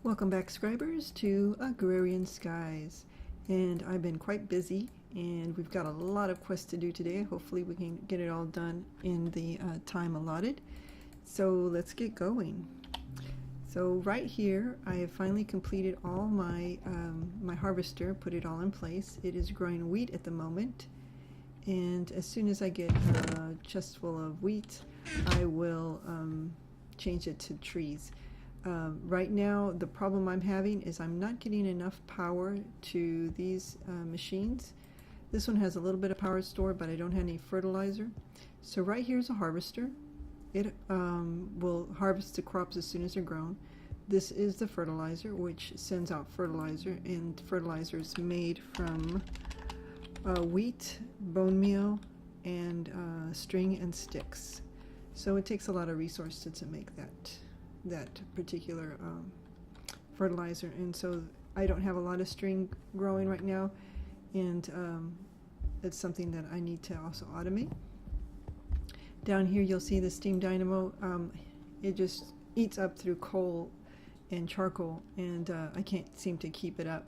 Welcome back, Scribers, to Agrarian Skies. And I've been quite busy, and we've got a lot of quests to do today. Hopefully we can get it all done in the time allotted. So let's get going. So right here, I have finally completed all my my harvester, put it all in place. It is growing wheat at the moment. And as soon as I get a chest full of wheat, I will change it to trees. Right now, the problem I'm having is I'm not getting enough power to these machines. This one has a little bit of power stored, but I don't have any fertilizer. So right here is a harvester. It will harvest the crops as soon as they're grown. This is the fertilizer, which sends out fertilizer, and fertilizer is made from wheat, bone meal, and string and sticks. So it takes a lot of resources to make that particular fertilizer, and so I don't have a lot of string growing right now, and it's something that I need to also automate. Down here you'll see the steam dynamo. It just eats up through coal and charcoal, and I can't seem to keep it up.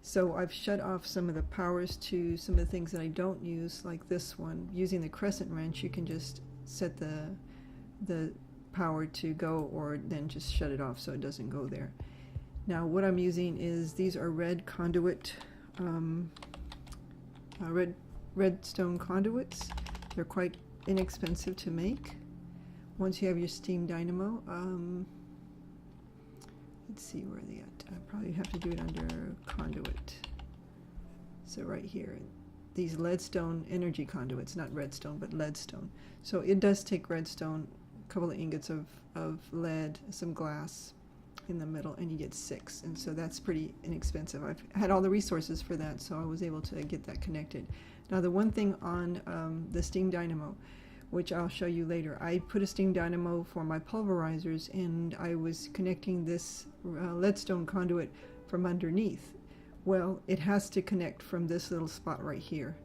So I've shut off some of the powers to some of the things that I don't use, like this one. Using the crescent wrench, you can just set the power to go, or then just shut it off so it doesn't go there. Now what I'm using is, these are red conduit, redstone conduits. They're quite inexpensive to make. Once you have your steam dynamo, let's see where are they at. I probably have to do it under conduit. So right here, these leadstone energy conduits, not redstone but leadstone. So it does take redstone, a couple of ingots of lead, some glass in the middle, and you get 6, and so that's pretty inexpensive. I've had all the resources for that, so I was able to get that connected. Now the one thing on the steam dynamo, which I'll show you later, I put a steam dynamo for my pulverizers, and I was connecting this leadstone conduit from underneath. Well, it has to connect from this little spot right here,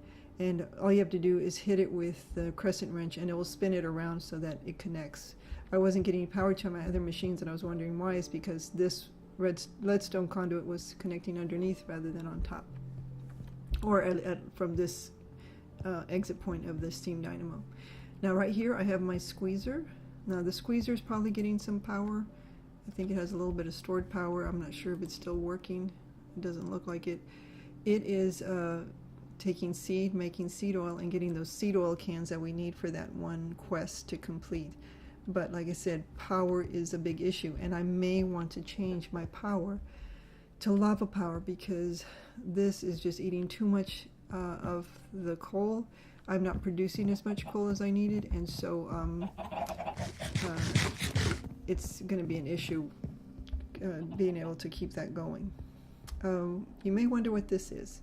and all you have to do is hit it with the crescent wrench and it will spin it around so that it connects. I wasn't getting power to my other machines, and I was wondering why. Is because this leadstone conduit was connecting underneath rather than on top, or from this exit point of the steam dynamo. Now right here I have my squeezer. Now the squeezer is probably getting some power. I think it has a little bit of stored power. I'm not sure if it's still working. It doesn't look like it. It is taking seed, making seed oil, and getting those seed oil cans that we need for that one quest to complete. But like I said, power is a big issue, and I may want to change my power to lava power, because this is just eating too much of the coal. I'm not producing as much coal as I needed, and so it's going to be an issue being able to keep that going. You may wonder what this is,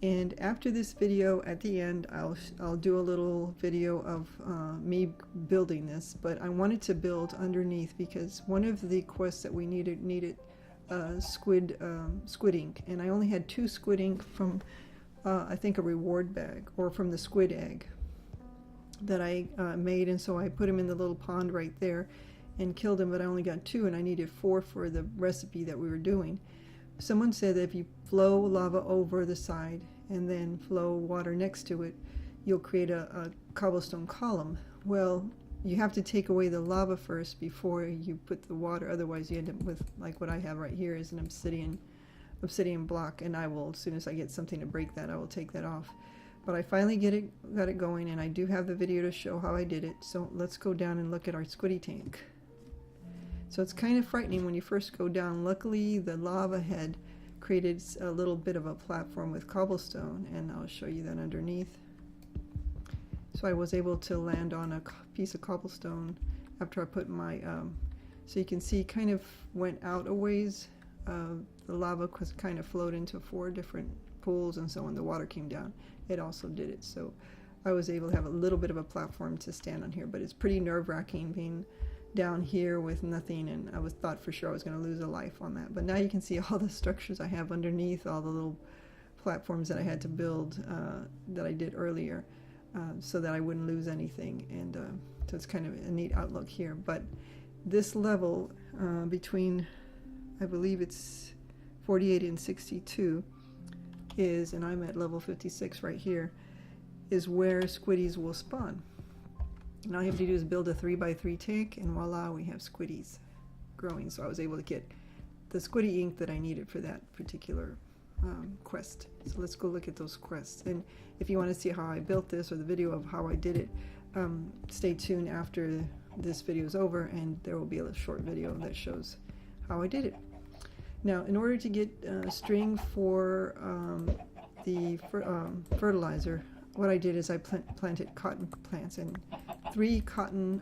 and after this video, at the end, I'll do a little video of me building this. But I wanted to build underneath because one of the quests that we needed squid ink, and I only had 2 squid ink from I think a reward bag, or from the squid egg that I made, and so I put them in the little pond right there and killed them, but I only got 2, and I needed 4 for the recipe that we were doing. Someone said that if you flow lava over the side and then flow water next to it, you'll create a cobblestone column. Well, you have to take away the lava first before you put the water, otherwise you end up with, like what I have right here, is an obsidian block, and I will, as soon as I get something to break that, I will take that off. But I finally got it going, and I do have the video to show how I did it. So let's go down and look at our squiddy tank. So it's kind of frightening when you first go down. Luckily the lava head created a little bit of a platform with cobblestone, and I'll show you that underneath. So I was able to land on a piece of cobblestone after I put my so you can see, kind of went out a ways. The lava kind of flowed into 4 different pools, and so when the water came down, it also did it. So I was able to have a little bit of a platform to stand on here, but it's pretty nerve-wracking being down here with nothing, and I thought for sure I was going to lose a life on that. But now you can see all the structures I have underneath, all the little platforms that I had to build that I did earlier, so that I wouldn't lose anything, and so it's kind of a neat outlook here. But this level between I believe it's 48 and 62 is, and I'm at level 56 right here, is where squiddies will spawn. And all you have to do is build a 3x3 tank, and voila, we have squiddies growing. So I was able to get the squiddy ink that I needed for that particular quest. So let's go look at those quests. And if you want to see how I built this or the video of how I did it, stay tuned after this video is over, and there will be a short video that shows how I did it. Now, in order to get string for the fertilizer, what I did is I planted cotton plants, and three cotton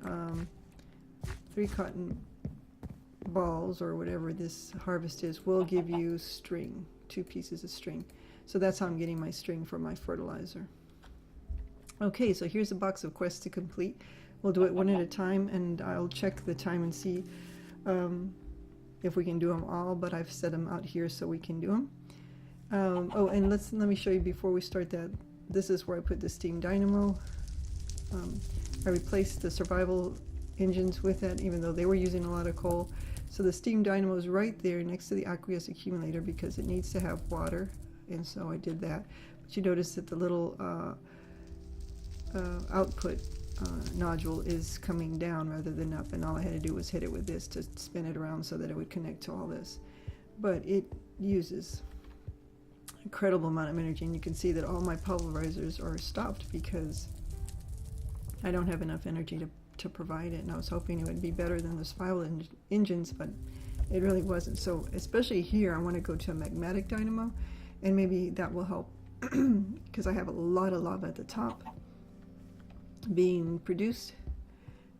balls or whatever this harvest is will give you string, 2 pieces of string. So that's how I'm getting my string for my fertilizer. Okay, so here's a box of quests to complete. We'll do it one at a time, and I'll check the time and see if we can do them all, but I've set them out here so we can do them. Oh, and let me show you before we start that. This is where I put the steam dynamo. I replaced the survival engines with that, even though they were using a lot of coal. So the steam dynamo is right there next to the aqueous accumulator because it needs to have water, and so I did that. But you notice that the little output nodule is coming down rather than up, and all I had to do was hit it with this to spin it around so that it would connect to all this. But it uses an incredible amount of energy, and you can see that all my pulverizers are stopped because I don't have enough energy to provide it, and I was hoping it would be better than the spiral engines, but it really wasn't. So especially here I want to go to a magmatic dynamo, and maybe that will help because I have a lot of lava at the top being produced.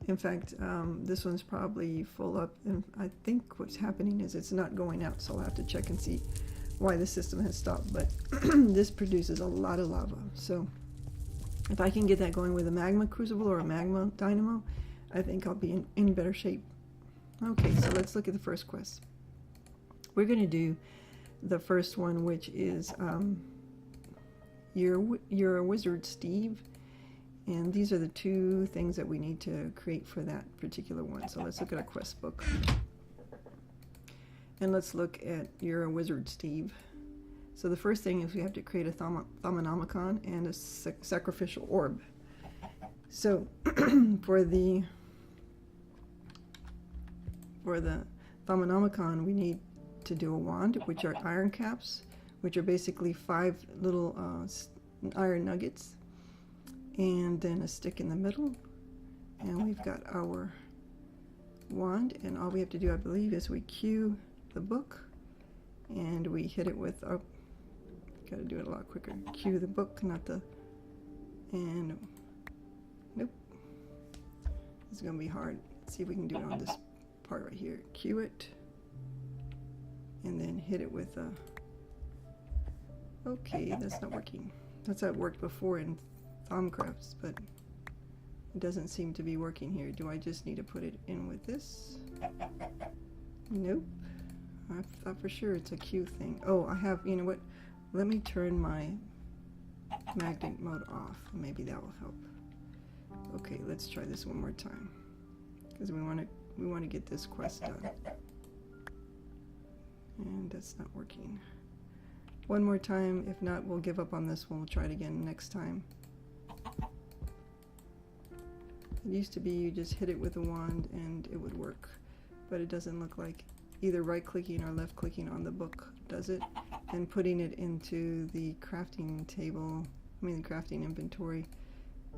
In fact, this one's probably full up, and I think what's happening is it's not going out, so I'll have to check and see why the system has stopped. But this produces a lot of lava, so if I can get that going with a magma crucible or a magma dynamo, I think I'll be in better shape. Okay, so let's look at the first quest. We're going to do the first one, which is you're a wizard, Steve. And these are the 2 things that we need to create for that particular one. So let's look at our quest book. And let's look at You're a Wizard, Steve. So the first thing is we have to create a Thaumonomicon and a sacrificial orb. So for the Thaumonomicon, we need to do a wand, which are iron caps, which are basically 5 little iron nuggets, and then a stick in the middle, and we've got our wand, and all we have to do, I believe, is we cue the book, and we hit it with our, gotta do it a lot quicker, cue the book, not the, and nope, it's gonna be hard. Let's see if we can do it on this part right here. Cue it, and then hit it with a, okay, that's not working. That's how it worked before in Thaumcrafts, but it doesn't seem to be working here. Do I just need to put it in with this? Nope. I thought for sure it's a Q thing. Oh, I have, you know what? Let me turn my magnet mode off. Maybe that will help. Okay, let's try this one more time because we want to get this quest done. And that's not working. One more time. If not, we'll give up on this one. We'll try it again next time. It used to be you just hit it with a wand and it would work, but it doesn't look like either right-clicking or left-clicking on the book does it, and putting it into the crafting table, the crafting inventory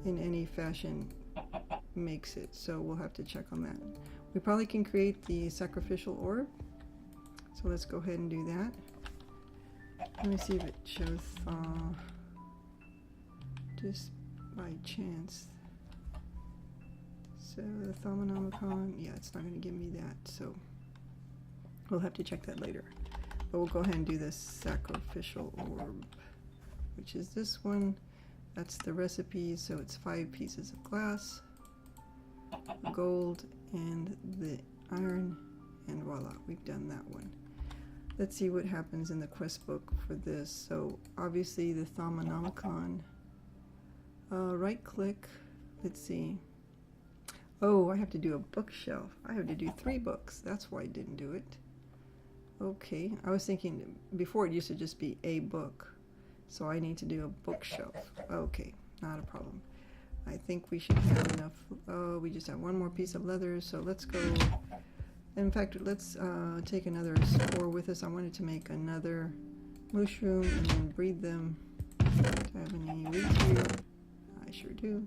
in any fashion makes it, so we'll have to check on that. We probably can create the sacrificial orb, so let's go ahead and do that. Let me see if it shows thaw just by chance. So the Thaumonomicon, yeah, it's not going to give me that, so we'll have to check that later. But we'll go ahead and do this sacrificial orb, which is this one. That's the recipe, so it's 5 pieces of glass, gold, and the iron, and voila, we've done that one. Let's see what happens in the quest book for this. So obviously the Thaumonomicon, right click, let's see. Oh, I have to do a bookshelf. I have to do 3 books. That's why I didn't do it. Okay, I was thinking before it used to just be a book, so I need to do a bookshelf. Okay, not a problem. I think we should have enough. Oh, we just have one more piece of leather, so let's go. In fact, let's take another spore with us. I wanted to make another mushroom and then breed them. Do I have any wheat here? I sure do.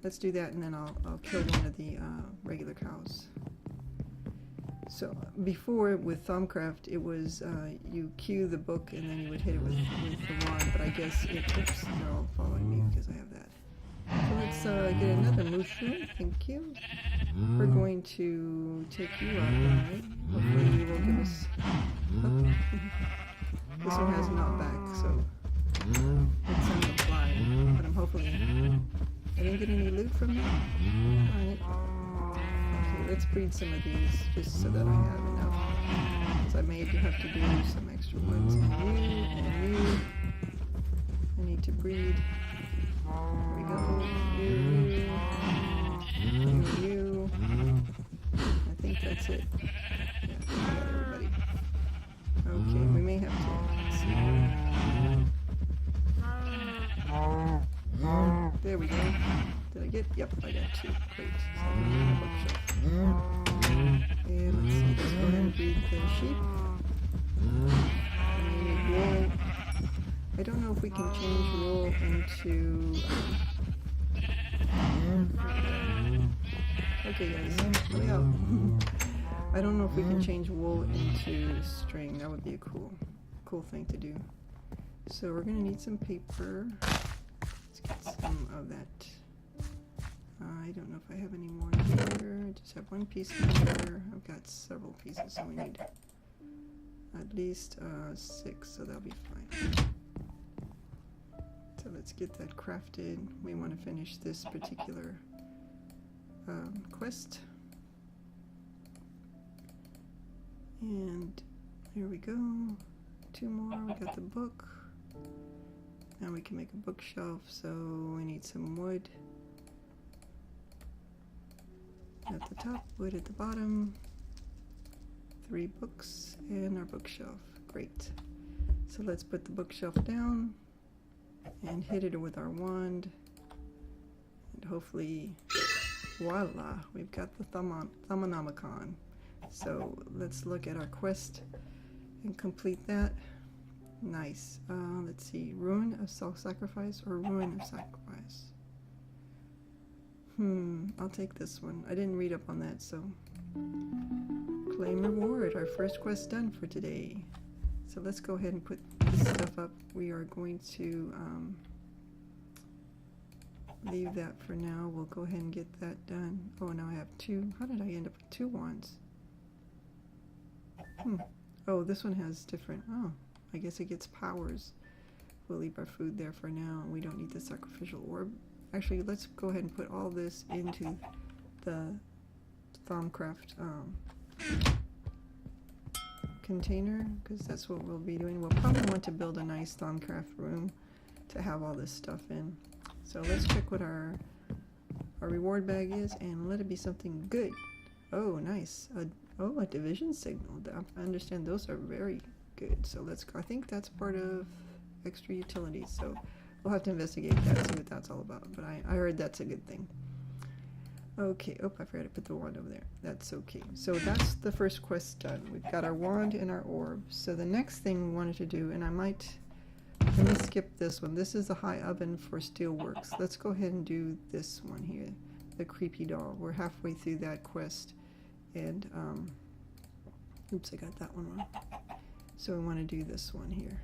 Let's do that, and then I'll kill one of the regular cows. So before with Thumbcraft, it was you cue the book and then you would hit it with the wand. But I guess oops, they're all following me because I have that. So let's get another mushroom. Thank you. We're going to take you out tonight. Hopefully you will give us. This one has knockback, so it's on the fly. But I'm hopefully. I didn't get any loot from that. Darn it. Okay, let's breed some of these just so that I have enough. Because I may have to do some extra ones. And you. I need to breed. There we go. You. I think that's it. Yeah, got everybody. Okay, we may have to. There we go. Did I get? Yep, I got 2. Great. So I'm bookshelf. And let's see. Let's go ahead and breed the sheep. And we need wool. I don't know if we can change wool into. Okay, guys, way out. I don't know if we can change wool into string. That would be a cool thing to do. So we're gonna need some paper. Let's get some of that. I don't know if I have any more here. I just have one piece here. I've got several pieces, so we need at least 6, so that'll be fine. So let's get that crafted. We want to finish this particular quest. And here we go. 2 more. We got the book. Now we can make a bookshelf, so we need some wood at the top, wood at the bottom, 3 books, and our bookshelf. Great. So let's put the bookshelf down and hit it with our wand, and hopefully, voila, we've got the Thumbonomicon. So let's look at our quest and complete that. Nice. Let's see, ruin of self-sacrifice or ruin of sacrifice. I'll take this one. I didn't read up on that, so claim reward. Our first quest done for today. So let's go ahead and put this stuff up. We are going to leave that for now. We'll go ahead and get that done. Oh, now I have 2. How did I end up with 2 wands? Oh, this one has different. Oh, I guess it gets powers. We'll leave our food there for now. We don't need the sacrificial orb. Actually, let's go ahead and put all this into the Thumbcraft container, because that's what we'll be doing. We'll probably want to build a nice Thumbcraft room to have all this stuff in. So let's check what our reward bag is and let it be something good. Oh, nice. A division signal. I understand those are very good. So let's go. I think that's part of extra utilities. So we'll have to investigate that, see what that's all about. But I heard that's a good thing. Okay. Oh, I forgot to put the wand over there. That's okay. So that's the first quest done. We've got our wand and our orb. So the next thing we wanted to do, and let me skip this one. This is the high oven for steelworks. Let's go ahead and do this one here, the creepy doll. We're halfway through that quest, and oops, I got that one wrong. So we want to do this one here.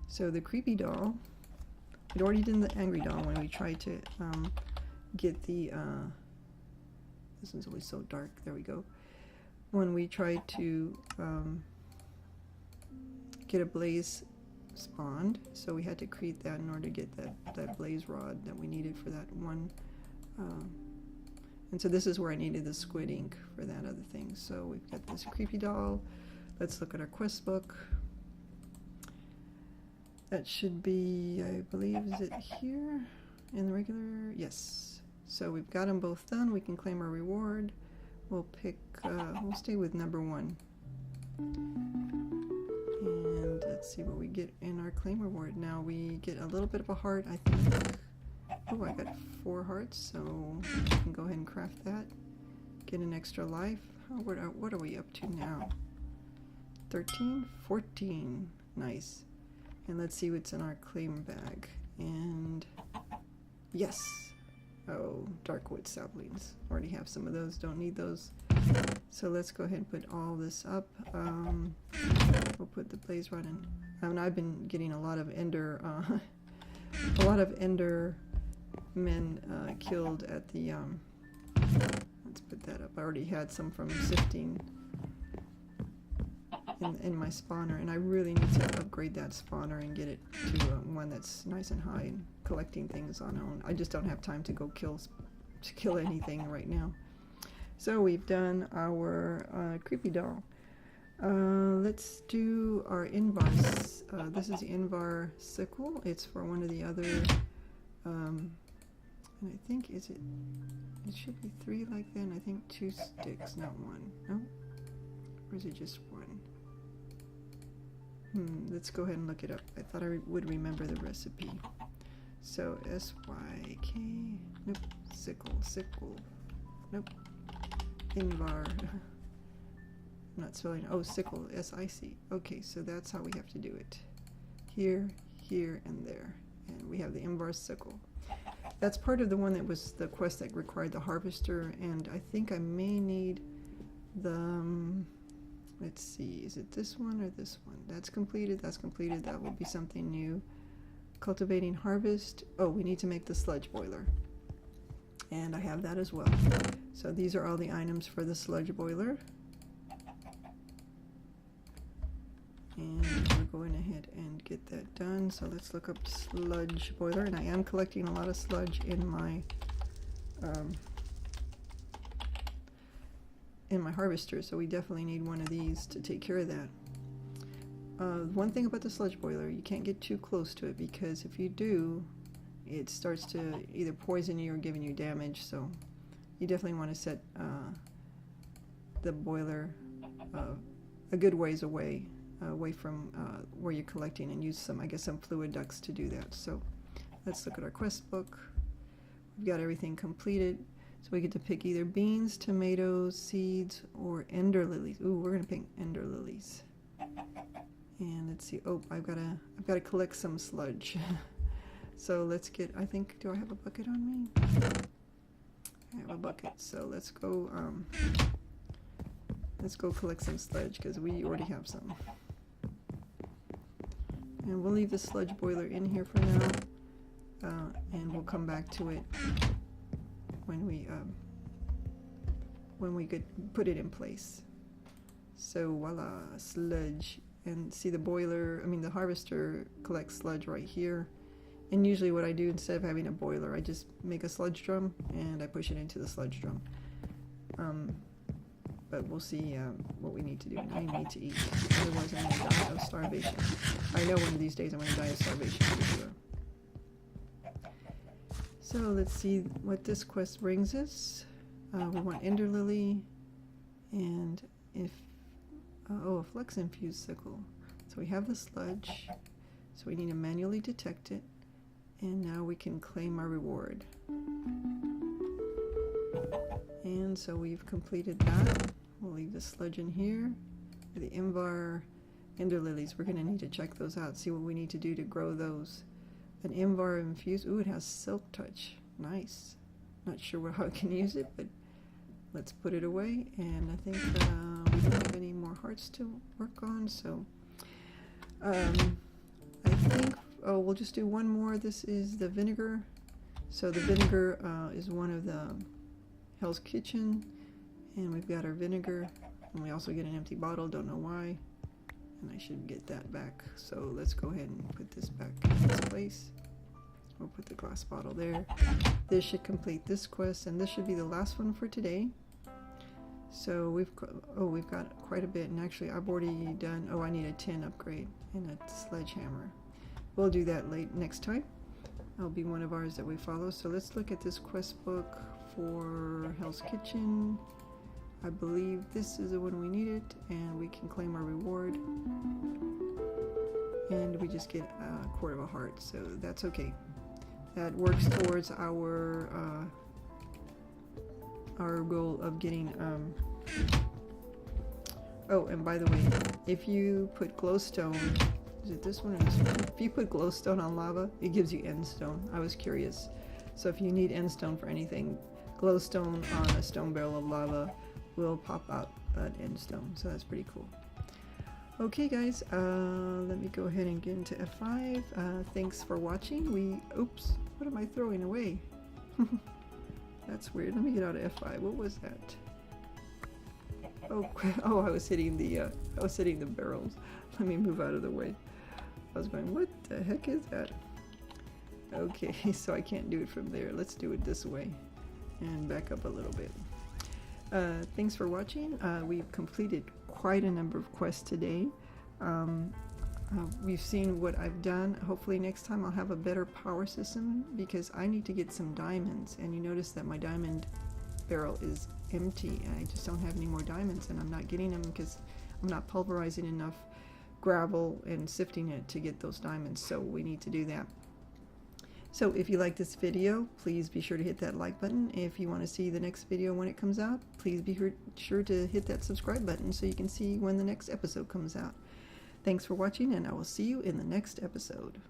So the creepy doll, we'd already done the angry doll when we tried to get the this one's always so dark. There we go. When we tried to get a blaze spawned, so we had to create that in order to get that blaze rod that we needed for that one. And so this is where I needed the squid ink for that other thing. So we've got this creepy doll. Let's look at our quest book. That should be, I believe, is it here in the regular? Yes. So we've got them both done. We can claim our reward. We'll pick, we'll stay with number 1. And let's see what we get in our claim reward. Now we get a little bit of a heart, I think. Oh, I got 4 hearts, so I can go ahead and craft that. Get an extra life. Oh, what are we up to now? 13? 14. Nice. And let's see what's in our claim bag. And yes! Oh, darkwood saplings. Already have some of those, don't need those. So let's go ahead and put all this up. We'll put the blaze rod in. I mean, I've been getting a lot of ender men killed at the let's put that up. I already had some from sifting in my spawner, and I really need to upgrade that spawner and get it to one that's nice and high and collecting things on own. I just don't have time to go kill anything right now. So we've done our creepy doll. Let's do our Invar. This is the Invar sickle. It's for one of the other, and I think it should be 3 like that, and I think 2 sticks, not 1. No? Or is it just 1? Let's go ahead and look it up. I thought I would remember the recipe. So SYK, nope, sickle, nope, Invar. I'm not spelling, oh, sickle, S-I-C. Okay, so that's how we have to do it. Here, here, and there. And we have the Invar sickle. That's part of the one that was the quest that required the harvester, and I think I may need the, let's see, is it this one or this one? That's completed, that will be something new. Cultivating harvest, oh, we need to make the sludge boiler. And I have that as well. So these are all the items for the sludge boiler. And we're going ahead and get that done. So let's look up sludge boiler, and I am collecting a lot of sludge in my harvester, so we definitely need one of these to take care of that. One thing about the sludge boiler, you can't get too close to it, because if you do, it starts to either poison you or giving you damage, so you definitely want to set the boiler a good ways away from where you're collecting, and use some, I guess, some fluid ducts to do that. So let's look at our quest book. We've got everything completed, so we get to pick either beans, tomatoes, seeds, or ender lilies. Ooh, we're gonna pick ender lilies. And let's see. Oh, I've got to collect some sludge. So let's get. I think. Do I have a bucket on me? I have a bucket. So let's go. Let's go collect some sludge, because we already have some. And we'll leave the sludge boiler in here for now, and we'll come back to it when we could put it in place. So voila, sludge. And see, the boiler, I mean the harvester collects sludge right here. And usually what I do, instead of having a boiler, I just make a sludge drum and I push it into the sludge drum. But we'll see what we need to do. I need to eat, otherwise I'm going to die of starvation. I know one of these days I'm going to die of starvation for sure. So let's see what this quest brings us. We want ender lily, and if oh, a flux infused sickle. So we have the sludge, so we need to manually detect it, and now we can claim our reward. And so we've completed that. We'll leave the sludge in here. The Invar ender lilies, we're going to need to check those out, see what we need to do to grow those. An Invar infused, ooh, it has silk touch. Nice. Not sure how I can use it, but let's put it away. And I think we don't have any more hearts to work on, so I think, oh, we'll just do one more. This is the vinegar. So the vinegar is one of the Hell's Kitchen, and we've got our vinegar, and we also get an empty bottle, don't know why, and I should get that back. So let's go ahead and put this back in its place. We'll put the glass bottle there. This should complete this quest, and this should be the last one for today. So we've got quite a bit, and actually I've already done, oh, I need a tin upgrade and a sledgehammer. We'll do that next time. That'll be one of ours that we follow. So let's look at this quest book for Hell's Kitchen. I believe this is the one we needed, and we can claim our reward. And we just get a quarter of a heart, so that's okay. That works towards our goal of getting oh, and by the way, if you put glowstone, is it this one or this one? If you put glowstone on lava, it gives you endstone. I was curious. So if you need endstone for anything, glowstone on a stone barrel of lava will pop out an endstone. So that's pretty cool. Okay guys, let me go ahead and get into F5. Thanks for watching. Oops, what am I throwing away? That's weird. Let me get out of F5. What was that? Oh, I was hitting the barrels. Let me move out of the way. I was going, what the heck is that? Okay, so I can't do it from there. Let's do it this way and back up a little bit. Thanks for watching. We've completed quite a number of quests today. We've seen what I've done. Hopefully next time I'll have a better power system, because I need to get some diamonds, and you notice that my diamond barrel is empty and I just don't have any more diamonds, and I'm not getting them because I'm not pulverizing enough gravel and sifting it to get those diamonds, so we need to do that. So if you like this video, please be sure to hit that like button. If you want to see the next video when it comes out, please be sure to hit that subscribe button so you can see when the next episode comes out. Thanks for watching, and I will see you in the next episode.